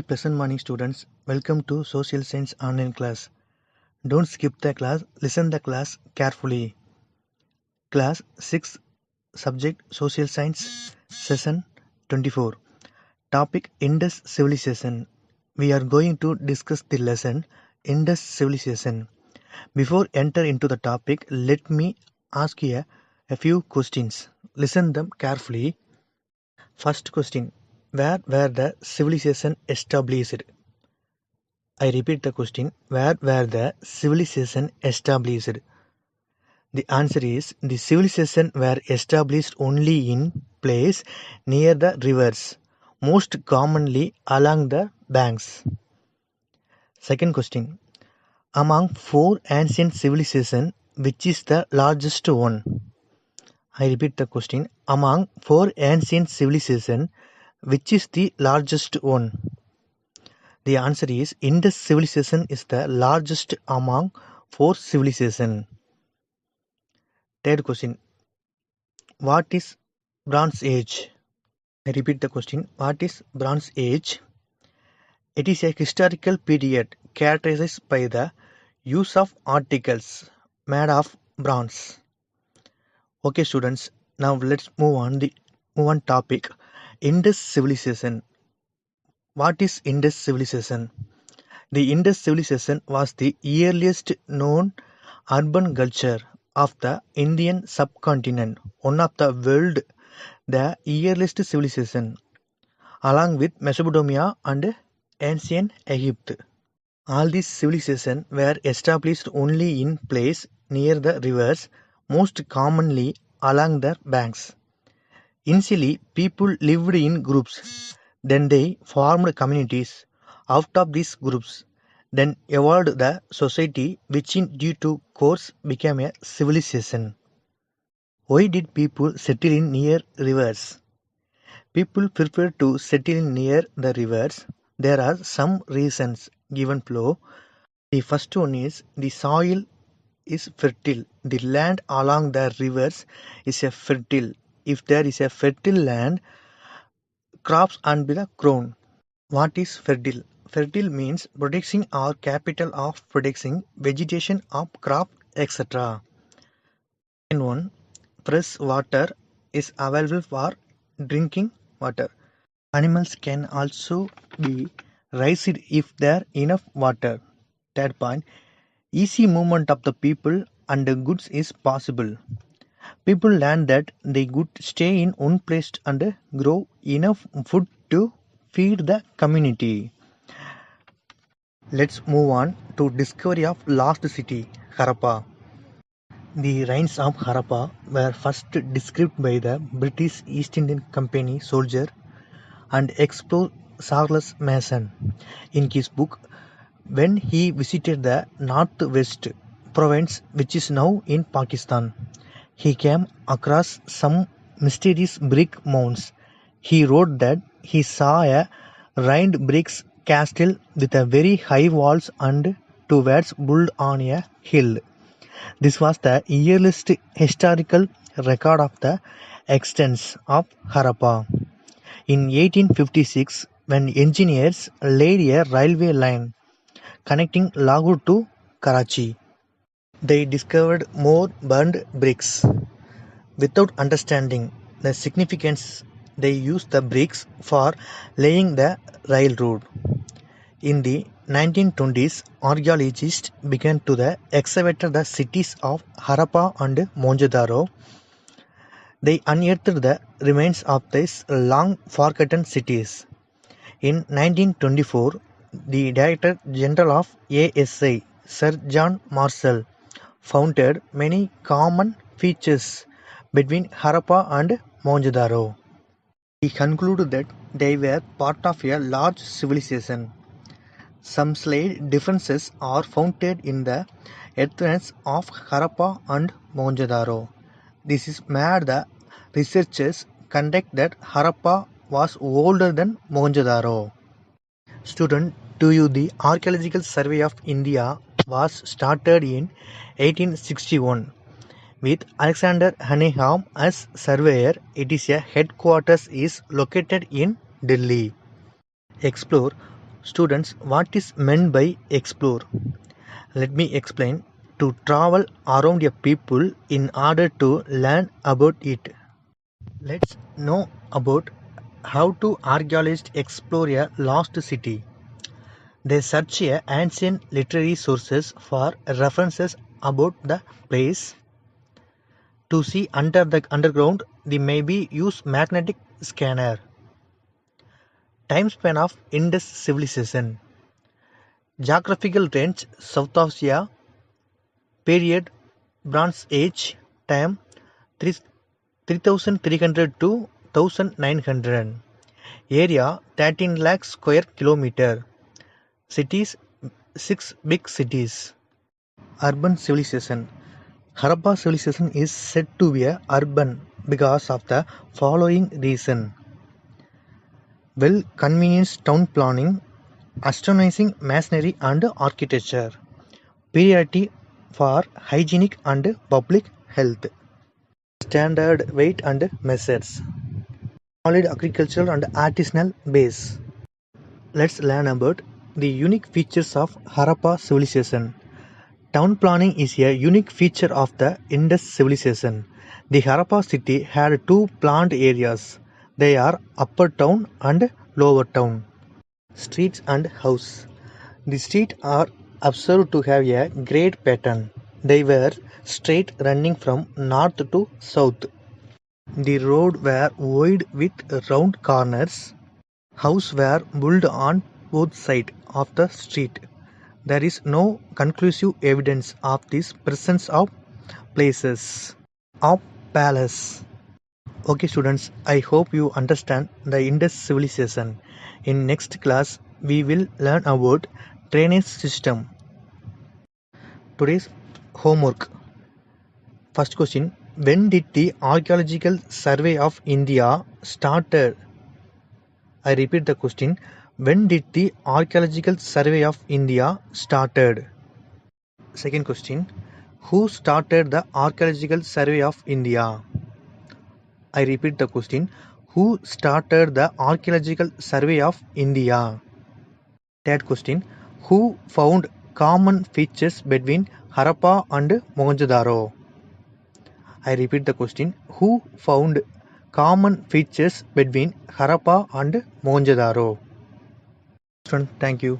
pleasant morning students. Welcome to Social Science online class. Don't skip the class, listen the class carefully. Class 6 subject Social Science session 24. Topic Indus Civilization. We are going to discuss the lesson Indus Civilization. Before enter into the topic, let me ask you a few questions. Listen them carefully. First question. Where were the civilization established? I repeat the question. Where were the civilization established? The answer is the civilization were established only in place near the rivers, most commonly along the banks. Second question. Among four ancient civilizations, which is the largest one? I repeat the question. Among four ancient civilizations, which is the largest one? The answer is Indus civilization is the largest among four civilizations. Third question. What is Bronze Age? I repeat the question. What is Bronze Age? It is a historical period characterized by the use of articles made of bronze. Okay students, now let's move on topic. Indus civilization. What is Indus civilization? The Indus civilization was the earliest known urban culture of the Indian subcontinent, one of the world the earliest civilization, along with Mesopotamia and ancient Egypt. All these civilizations were established only in place near the rivers, most commonly along their banks. Initially, people lived in groups, then they formed communities. Out of these groups, then evolved the society which in due to course became a civilization. Why did people settle in near rivers? People prefer to settle in near the rivers. There are some reasons given below. The first one is the soil is fertile. The land along the rivers is a fertile. If there is a fertile land, crops can be grown. What is fertile? Fertile means producing or capital of producing vegetation of crop, etc. Second one, fresh water is available for drinking water. Animals can also be raised if there enough water. Third point, easy movement of the people and the goods is possible. People learn that they could stay in one place and grow enough food to feed the community. Let's move on to discovery of lost city, Harappa. The ruins of Harappa were first described by the British East Indian Company soldier and explorer Charles Mason in his book when he visited the northwest province which is now in Pakistan. He came across some mysterious brick mounds. He wrote that he saw a ruined brick castle with a very high walls and two words built on a hill. This was the earliest historical record of the extents of Harappa. In 1856, when engineers laid a railway line connecting Lahore to Karachi, they discovered more burned bricks. Without understanding the significance, they used the bricks for laying the railroad. In the 1920s, archaeologists began to excavate the cities of Harappa and Mohenjo-daro. They unearthed the remains of these long-forgotten cities. In 1924, the Director General of ASI, Sir John Marshall, found many common features between Harappa and Mohenjo-daro. He concluded that they were part of a large civilization. Some slight differences are found in the earthworks of Harappa and Mohenjo-daro. This is made the researchers conduct that Harappa was older than Mohenjo-daro. Student, to you the Archaeological Survey of India was started in 1861 with Alexander Cunningham as surveyor. Its headquarters is located in Delhi. Explore Students, what is meant by explore? Let me explain. To travel around a people in order to learn about it. Let's know about how to archaeologists explore a lost city. They search ancient literary sources for references about the place. To see under the underground, they maybe use magnetic scanner. Time span of Indus civilization. Geographical range South Asia. Period Bronze Age. Time 3300 to 1900. Area 13 lakh square kilometer. Cities 6 big cities. Urban civilization. Harappa civilization is said to be urban because of the following reason. Well-convenienced town planning, astonishing masonry and architecture, priority for hygienic and public health, standard weight and measures, solid agricultural and artisanal base. Let's learn about the unique features of Harappa civilization. Town planning is a unique feature of the Indus civilization. The Harappa city had two planned areas. They are Upper Town and Lower Town. Streets and house. The streets are observed to have a great pattern. They were straight running from north to south. The road were wide with round corners. Houses were built on both sides of the street. There is no conclusive evidence of this presence of places of palace. Okay students, I hope you understand the Indus civilization. In next class, we will learn about drainage system. Today's homework. First question, when did the Archaeological Survey of India started? I repeat the question. When did the Archaeological Survey of India started? Second question. Who started the Archaeological Survey of India? I repeat the question. Who started the Archaeological Survey of India? Third question. Who found common features between Harappa and Mohenjo-daro? I repeat the question. Who found common features between Harappa and Mohenjo-daro? Thank you.